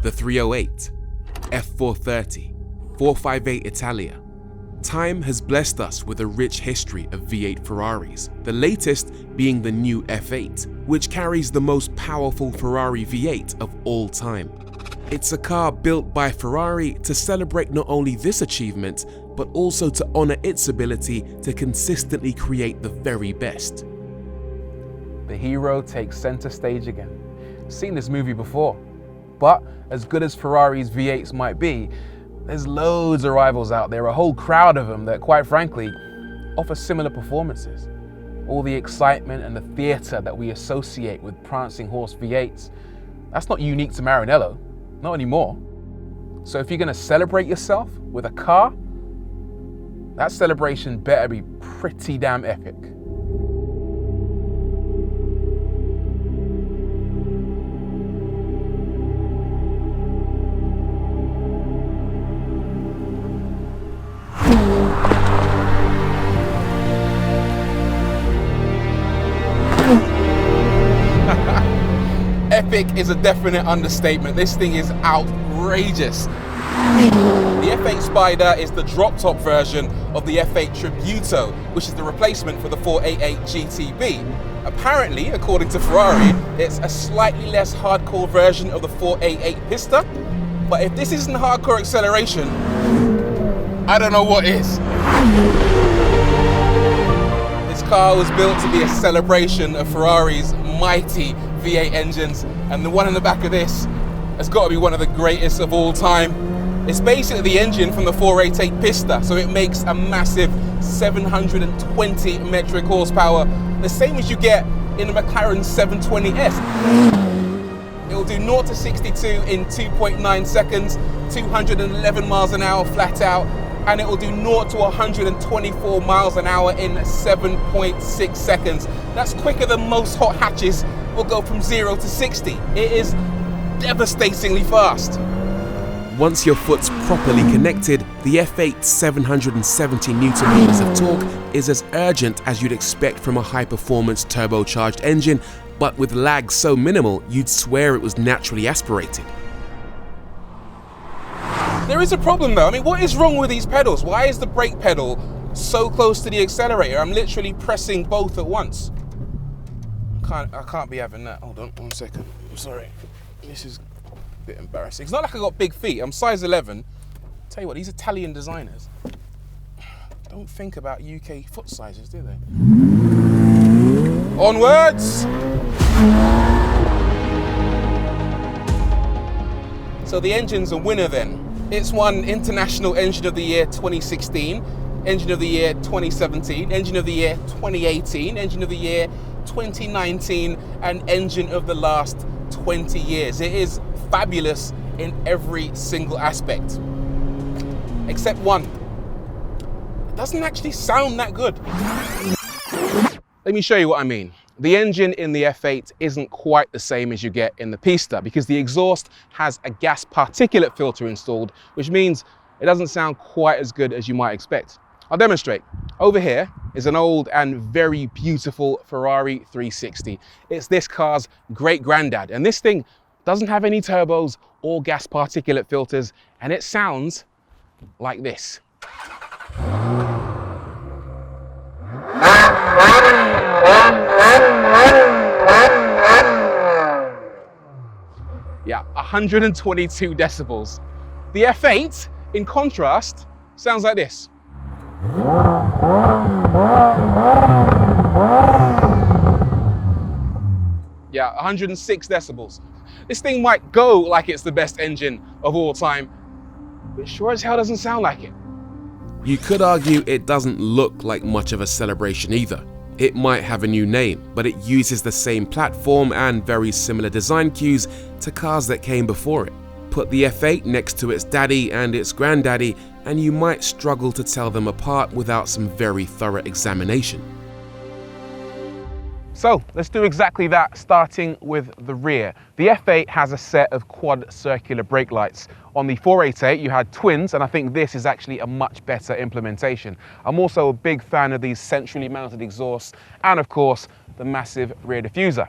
the 308, F430, 458 Italia. Time has blessed us with a rich history of V8 Ferraris, the latest being the new F8, which carries the most powerful Ferrari V8 of all time. It's a car built by Ferrari to celebrate not only this achievement, but also to honor its ability to consistently create the very best. The hero takes center stage again. Seen this movie before, but as good as Ferrari's V8s might be, there's loads of rivals out there, a whole crowd of them that, quite frankly, offer similar performances. All the excitement and the theatre that we associate with prancing horse V8s, that's not unique to Maranello, not anymore. So if you're gonna celebrate yourself with a car, that celebration better be pretty damn epic. Epic is a definite understatement. This thing is outrageous. The F8 Spider is the drop-top version of the F8 Tributo, which is the replacement for the 488 GTB. Apparently, according to Ferrari, it's a slightly less hardcore version of the 488 Pista. But if this isn't hardcore acceleration, I don't know what is. This car was built to be a celebration of Ferrari's mighty V8 engines, and the one in the back of this has got to be one of the greatest of all time. It's basically the engine from the 488 Pista, so it makes a massive 720 metric horsepower, the same as you get in the McLaren 720S. It will do 0 to 62 in 2.9 seconds, 211 miles an hour flat out, and it will do 0 to 124 miles an hour in 7.6 seconds. That's quicker than most hot hatches will go from 0 to 60. It is devastatingly fast. Once your foot's properly connected, the F8's 770 Nm of torque is as urgent as you'd expect from a high-performance turbocharged engine, but with lag so minimal you'd swear it was naturally aspirated. There is a problem though. I mean, what is wrong with these pedals? Why is the brake pedal so close to the accelerator? I'm literally pressing both at once. I can't be having that. Hold on 1 second. I'm sorry. This is a bit embarrassing. It's not like I got big feet. I'm size 11. Tell you what, these Italian designers don't think about UK foot sizes, do they? Onwards! So the engine's a winner then. It's won International Engine of the Year 2016, Engine of the Year 2017, Engine of the Year 2018, Engine of the Year 2019, and Engine of the last 20 years. It is fabulous in every single aspect, except one. It doesn't actually sound that good. Let me show you what I mean. The engine in the F8 isn't quite the same as you get in the Pista because the exhaust has a gas particulate filter installed, which means it doesn't sound quite as good as you might expect. I'll demonstrate. Over here is an old and very beautiful Ferrari 360. It's this car's great granddad, and this thing doesn't have any turbos or gas particulate filters, and it sounds like this. Yeah, 122 decibels. The F8, in contrast, sounds like this. Yeah, 106 decibels. This thing might go like it's the best engine of all time, but sure as hell doesn't sound like it. You could argue it doesn't look like much of a celebration either. It might have a new name, but it uses the same platform and very similar design cues to cars that came before it. Put the F8 next to its daddy and its granddaddy, and you might struggle to tell them apart without some very thorough examination. So let's do exactly that, starting with the rear. The F8 has a set of quad circular brake lights. On the 488 you had twins, and I think this is actually a much better implementation. I'm also a big fan of these centrally mounted exhausts and of course the massive rear diffuser.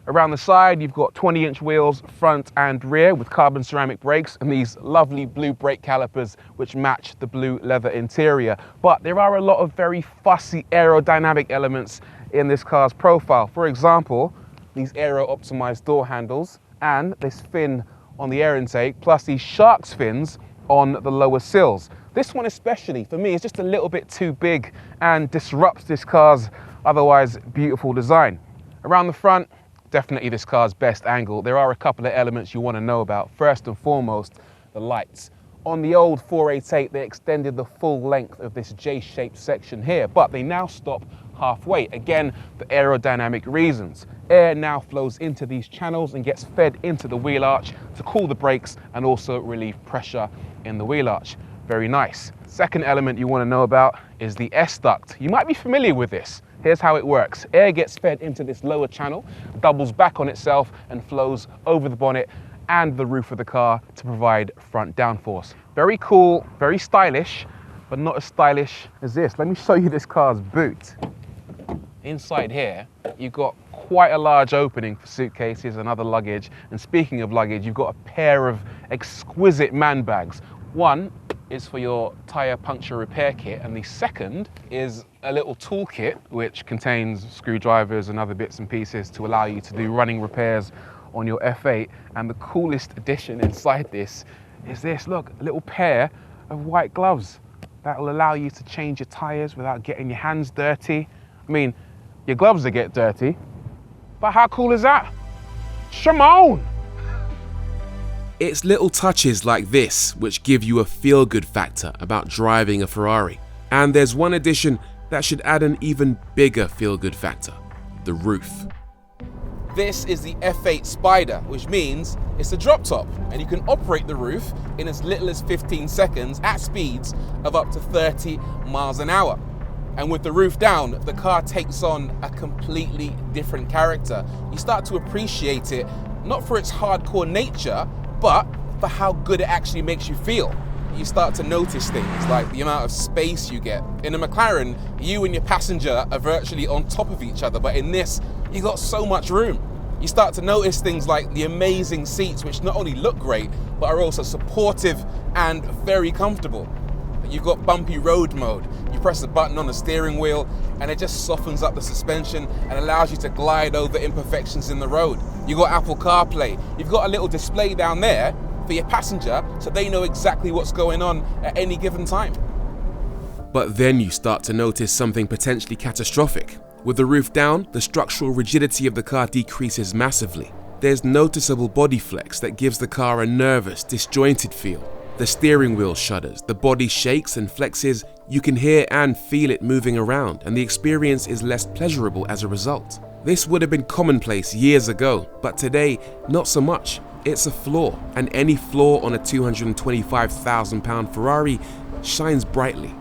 Around the side, you've got 20-inch wheels, front and rear, with carbon ceramic brakes and these lovely blue brake calipers which match the blue leather interior. But there are a lot of very fussy aerodynamic elements in this car's profile. For example, these aero-optimized door handles and this fin on the air intake, plus these shark's fins on the lower sills. This one especially, for me, is just a little bit too big and disrupts this car's otherwise beautiful design. Around the front, definitely this car's best angle. There are a couple of elements you want to know about. First and foremost, the lights. On the old 488, they extended the full length of this J-shaped section here, but they now stop halfway. Again, for aerodynamic reasons. Air now flows into these channels and gets fed into the wheel arch to cool the brakes and also relieve pressure in the wheel arch. Very nice. Second element you want to know about is the S-duct. You might be familiar with this. Here's how it works. Air gets fed into this lower channel, doubles back on itself and flows over the bonnet and the roof of the car to provide front downforce. Very cool, very stylish, but not as stylish as this. Let me show you this car's boot. Inside here, you've got quite a large opening for suitcases and other luggage. And speaking of luggage, you've got a pair of exquisite man bags. One is for your tire puncture repair kit, and the second is a little toolkit which contains screwdrivers and other bits and pieces to allow you to do running repairs on your F8. And the coolest addition inside this is this, look, a little pair of white gloves that will allow you to change your tires without getting your hands dirty. I mean, your gloves will get dirty, but how cool is that? Shimon! It's little touches like this which give you a feel-good factor about driving a Ferrari. And there's one addition that should add an even bigger feel-good factor: the roof. This is the F8 Spider, which means it's a drop top, and you can operate the roof in as little as 15 seconds at speeds of up to 30 miles an hour. And with the roof down, the car takes on a completely different character. You start to appreciate it, not for its hardcore nature, but for how good it actually makes you feel. You start to notice things like the amount of space you get. In a McLaren, you and your passenger are virtually on top of each other, but in this, you got so much room. You start to notice things like the amazing seats, which not only look great, but are also supportive and very comfortable. You've got bumpy road mode. You press a button on the steering wheel and it just softens up the suspension and allows you to glide over imperfections in the road. You've got Apple CarPlay. You've got a little display down there for your passenger so they know exactly what's going on at any given time. But then you start to notice something potentially catastrophic. With the roof down, the structural rigidity of the car decreases massively. There's noticeable body flex that gives the car a nervous, disjointed feel. The steering wheel shudders, the body shakes and flexes, you can hear and feel it moving around, and the experience is less pleasurable as a result. This would have been commonplace years ago, but today, not so much. It's a flaw, and any flaw on a £225,000 Ferrari shines brightly.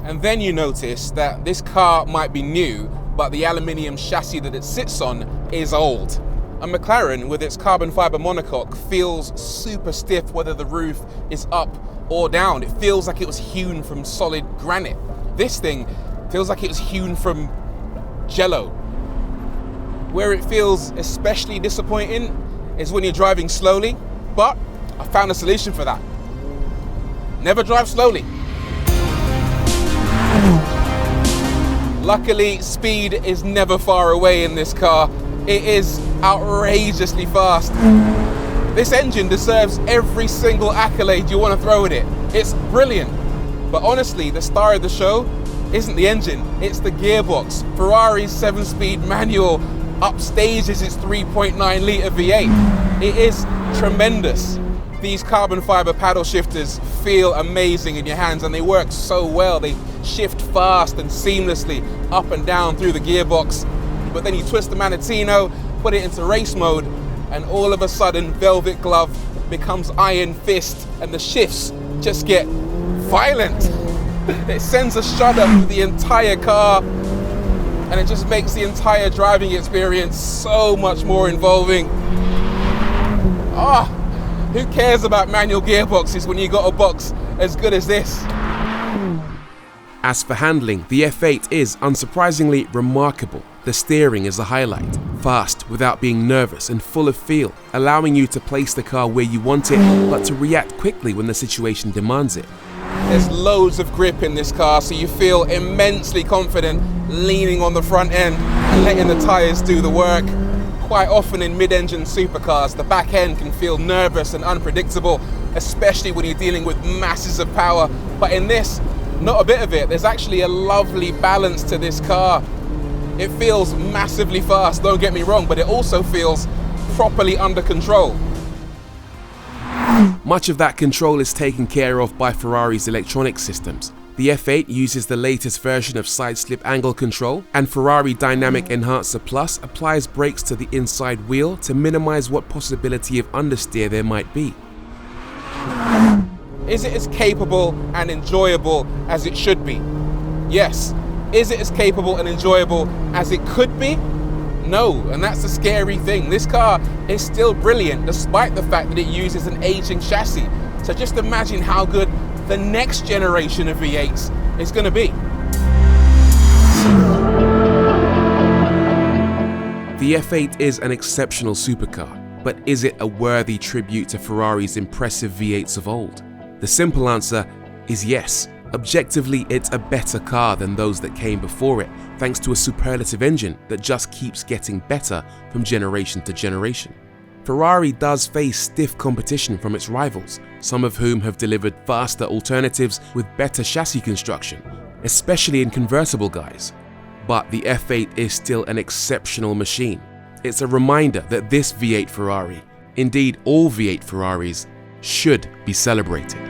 And then you notice that this car might be new, but the aluminium chassis that it sits on is old. A McLaren with its carbon fiber monocoque feels super stiff whether the roof is up or down. It feels like it was hewn from solid granite. This thing feels like it was hewn from jello. Where it feels especially disappointing is when you're driving slowly, but I found a solution for that. Never drive slowly. Luckily, speed is never far away in this car. It is outrageously fast. This engine deserves every single accolade you want to throw at it. It's brilliant. But honestly, the star of the show isn't the engine, it's the gearbox. Ferrari's 7-speed manual upstages its 3.9 litre V8. It is tremendous. These carbon fiber paddle shifters feel amazing in your hands, and they work so well. They shift fast and seamlessly up and down through the gearbox. But then you twist the Manatino, put it into race mode, and all of a sudden Velvet Glove becomes Iron Fist, and the shifts just get violent. It sends a shudder through the entire car, and it just makes the entire driving experience so much more involving. Who cares about manual gearboxes when you got a box as good as this? As for handling, the F8 is unsurprisingly remarkable. The steering is a highlight, fast without being nervous and full of feel, allowing you to place the car where you want it, but to react quickly when the situation demands it. There's loads of grip in this car, so you feel immensely confident leaning on the front end and letting the tyres do the work. Quite often in mid-engine supercars, the back end can feel nervous and unpredictable, especially when you're dealing with masses of power. But in this, not a bit of it. There's actually a lovely balance to this car. It feels massively fast, don't get me wrong, but it also feels properly under control. Much of that control is taken care of by Ferrari's electronic systems. The F8 uses the latest version of side-slip angle control, and Ferrari Dynamic Enhancer Plus applies brakes to the inside wheel to minimize what possibility of understeer there might be. Is it as capable and enjoyable as it should be? Yes. Is it as capable and enjoyable as it could be? No, and that's the scary thing. This car is still brilliant despite the fact that it uses an aging chassis. So just imagine how good the next generation of V8s is going to be. The F8 is an exceptional supercar, but is it a worthy tribute to Ferrari's impressive V8s of old? The simple answer is yes. Objectively, it's a better car than those that came before it, thanks to a superlative engine that just keeps getting better from generation to generation. Ferrari does face stiff competition from its rivals, some of whom have delivered faster alternatives with better chassis construction, especially in convertible guise. But the F8 is still an exceptional machine. It's a reminder that this V8 Ferrari, indeed all V8 Ferraris, should be celebrated.